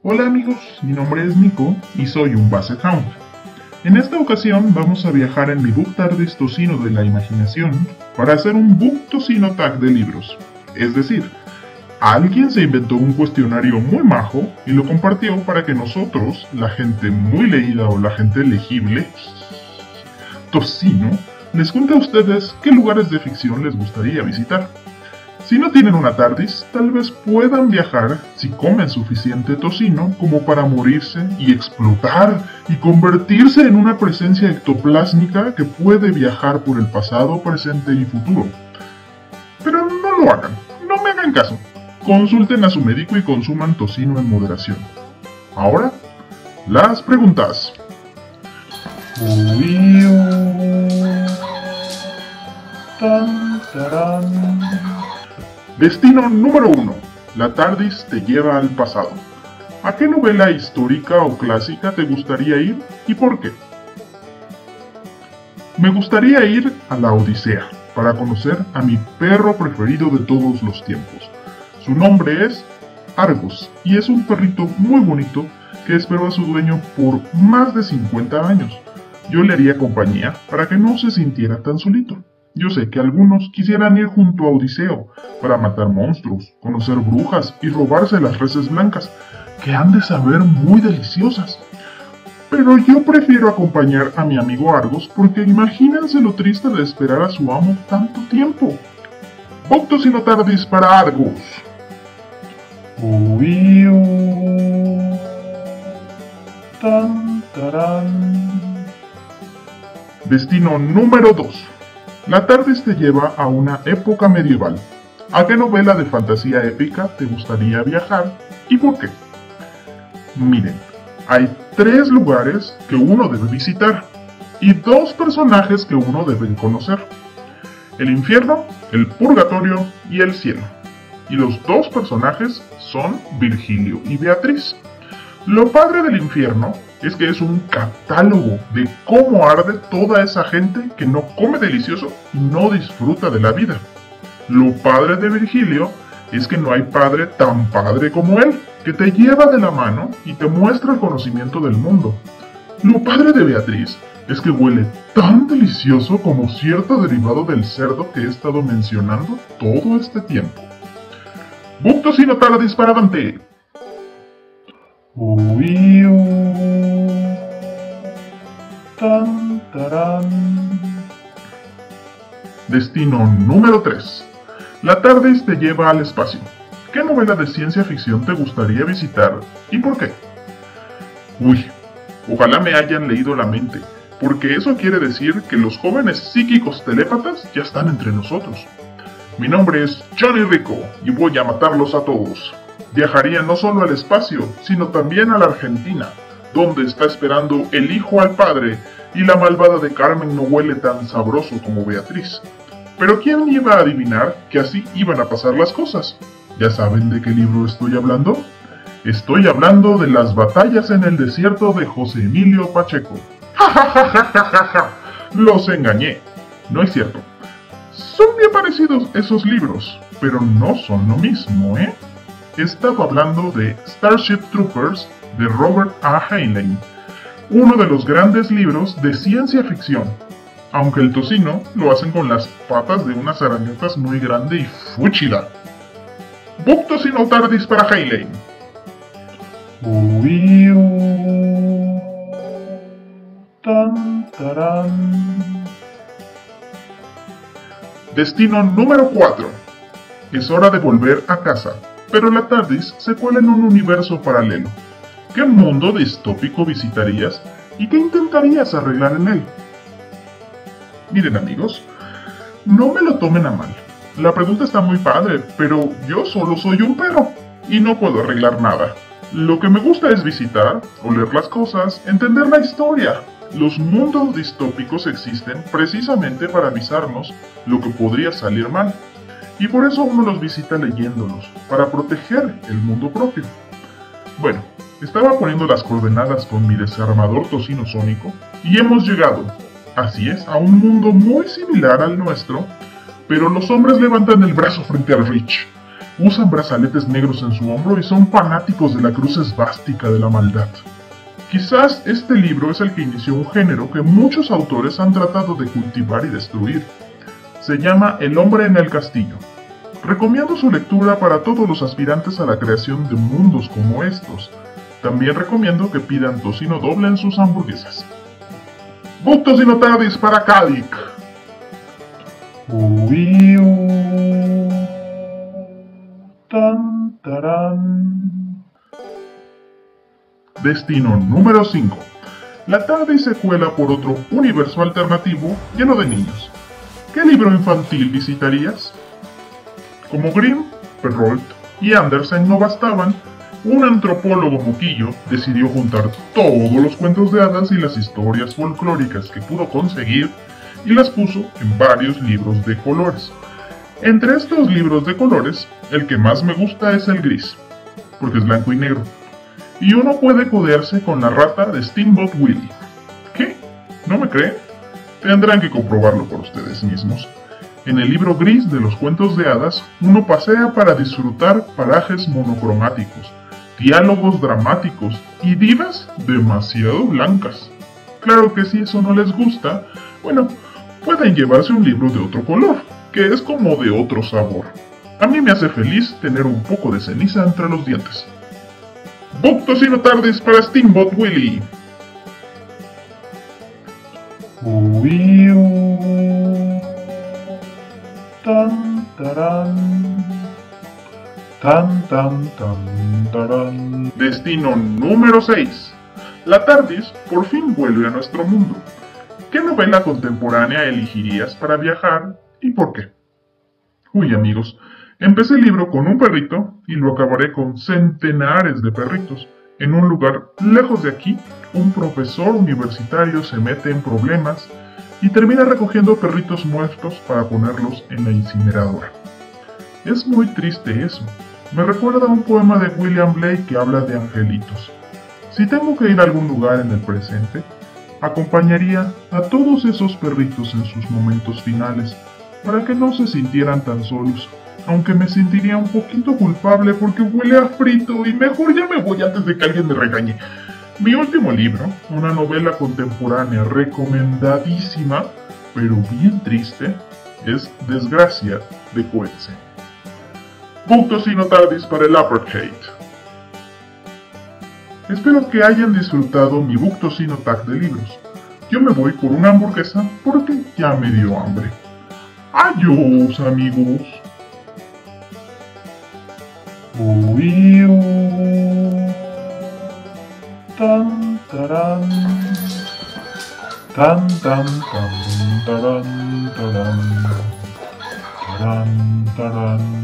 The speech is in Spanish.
Hola amigos, mi nombre es Nico y soy un Basset Hound. En esta ocasión vamos a viajar en mi Book TARDIS Tocino de la imaginación para hacer un Book Tocino Tag de libros. Es decir, alguien se inventó un cuestionario muy majo y lo compartió para que nosotros, la gente muy leída o la gente legible, Tocino, les cuente a ustedes qué lugares de ficción les gustaría visitar. Si no tienen una TARDIS, tal vez puedan viajar si comen suficiente tocino como para morirse y explotar y convertirse en una presencia ectoplásmica que puede viajar por el pasado, presente y futuro. Pero no lo hagan, no me hagan caso. Consulten a su médico y consuman tocino en moderación. Ahora, las preguntas. Destino número 1. La TARDIS te lleva al pasado. ¿A qué novela histórica o clásica te gustaría ir y por qué? Me gustaría ir a la Odisea para conocer a mi perro preferido de todos los tiempos. Su nombre es Argos y es un perrito muy bonito que esperó a su dueño por más de 50 años. Yo le haría compañía para que no se sintiera tan solito. Yo sé que algunos quisieran ir junto a Odiseo para matar monstruos, conocer brujas y robarse las reses blancas, que han de saber muy deliciosas. Pero yo prefiero acompañar a mi amigo Argos porque imagínense lo triste de esperar a su amo tanto tiempo. Book Tocino TARDIS para Argos. Destino número 2. La TARDIS te lleva a una época medieval. ¿A qué novela de fantasía épica te gustaría viajar y por qué? Miren, hay 3 lugares que uno debe visitar y 2 personajes que uno debe conocer. El infierno, el purgatorio y el cielo. Y los 2 personajes son Virgilio y Beatriz. Lo padre del infierno es que es un catálogo de cómo arde toda esa gente que no come delicioso y no disfruta de la vida. Lo padre de Virgilio es que no hay padre tan padre como él, que te lleva de la mano y te muestra el conocimiento del mundo. Lo padre de Beatriz es que huele tan delicioso como cierto derivado del cerdo que he estado mencionando todo este tiempo. Book Tocino TARDIS para Dante. Destino número 3. La TARDIS te lleva al espacio. ¿Qué novela de ciencia ficción te gustaría visitar y por qué? Ojalá me hayan leído la mente, porque eso quiere decir que los jóvenes psíquicos telépatas ya están entre nosotros. Mi nombre es Johnny Rico y voy a matarlos a todos. Viajaría no solo al espacio, sino también a la Argentina, donde está esperando el hijo al padre y la malvada de Carmen no huele tan sabroso como Beatriz. Pero ¿quién iba a adivinar que así iban a pasar las cosas? ¿Ya saben de qué libro estoy hablando? Estoy hablando de Las batallas en el desierto de José Emilio Pacheco. ¡Ja! Los engañé. No es cierto. Son bien parecidos esos libros, pero no son lo mismo, ¿eh? Estaba hablando de Starship Troopers de Robert A. Heinlein, uno de los grandes libros de ciencia ficción, aunque el tocino lo hacen con las patas de unas arañotas muy grande y fúchila. Book Tocino TARDIS para Heinlein. Destino número 4. Es hora de volver a casa. Pero la TARDIS se cuela en un universo paralelo. ¿Qué mundo distópico visitarías y qué intentarías arreglar en él? Miren amigos, no me lo tomen a mal. La pregunta está muy padre, pero yo solo soy un perro y no puedo arreglar nada. Lo que me gusta es visitar, oler las cosas, entender la historia. Los mundos distópicos existen precisamente para avisarnos lo que podría salir mal. Y por eso uno los visita leyéndolos, para proteger el mundo propio. Bueno, estaba poniendo las coordenadas con mi desarmador tocino sónico y hemos llegado, así es, a un mundo muy similar al nuestro, pero los hombres levantan el brazo frente al Rich. Usan brazaletes negros en su hombro y son fanáticos de la cruz esvástica de la maldad. Quizás este libro es el que inició un género que muchos autores han tratado de cultivar y destruir. Se llama El hombre en el castillo. Recomiendo su lectura para todos los aspirantes a la creación de mundos como estos. También recomiendo que pidan tocino doble en sus hamburguesas. Book Tocino Tardis para Cadic. Tan, tarán. Destino número 5. La Tardis se cuela por otro universo alternativo lleno de niños. ¿Qué libro infantil visitarías? Como Grimm, Perrault y Andersen no bastaban, un antropólogo moquillo decidió juntar todos los cuentos de hadas y las historias folclóricas que pudo conseguir y las puso en varios libros de colores. Entre estos libros de colores, el que más me gusta es el gris, porque es blanco y negro, y uno puede codearse con la rata de Steamboat Willie. ¿Qué? ¿No me creen? Tendrán que comprobarlo por ustedes mismos. En el libro gris de los cuentos de hadas, uno pasea para disfrutar parajes monocromáticos, diálogos dramáticos y divas demasiado blancas. Claro que si eso no les gusta, bueno, pueden llevarse un libro de otro color, que es como de otro sabor. A mí me hace feliz tener un poco de ceniza entre los dientes. Book Tocino Tardis para Steamboat Willie. Tan, tarán. Tan, tan, tan, tarán. Destino número 6. La Tardis por fin vuelve a nuestro mundo. ¿Qué novela contemporánea elegirías para viajar y por qué? Uy, amigos, empecé el libro con un perrito y lo acabaré con centenares de perritos. En un lugar lejos de aquí, un profesor universitario se mete en problemas y termina recogiendo perritos muertos para ponerlos en la incineradora. Es muy triste eso. Me recuerda a un poema de William Blake que habla de angelitos. Si tengo que ir a algún lugar en el presente, acompañaría a todos esos perritos en sus momentos finales, para que no se sintieran tan solos, aunque me sentiría un poquito culpable porque huele a frito y mejor ya me voy antes de que alguien me regañe. Mi último libro, una novela contemporánea recomendadísima, pero bien triste, es Desgracia de Coetzee. Book Tocino Tardis para el Uppercate. Espero que hayan disfrutado mi Book Tocino Tag de libros. Yo me voy por una hamburguesa porque ya me dio hambre. Adiós, amigos. Tan, tarán. Tan, tan, tan, tarán, tarán. Tarán, tarán.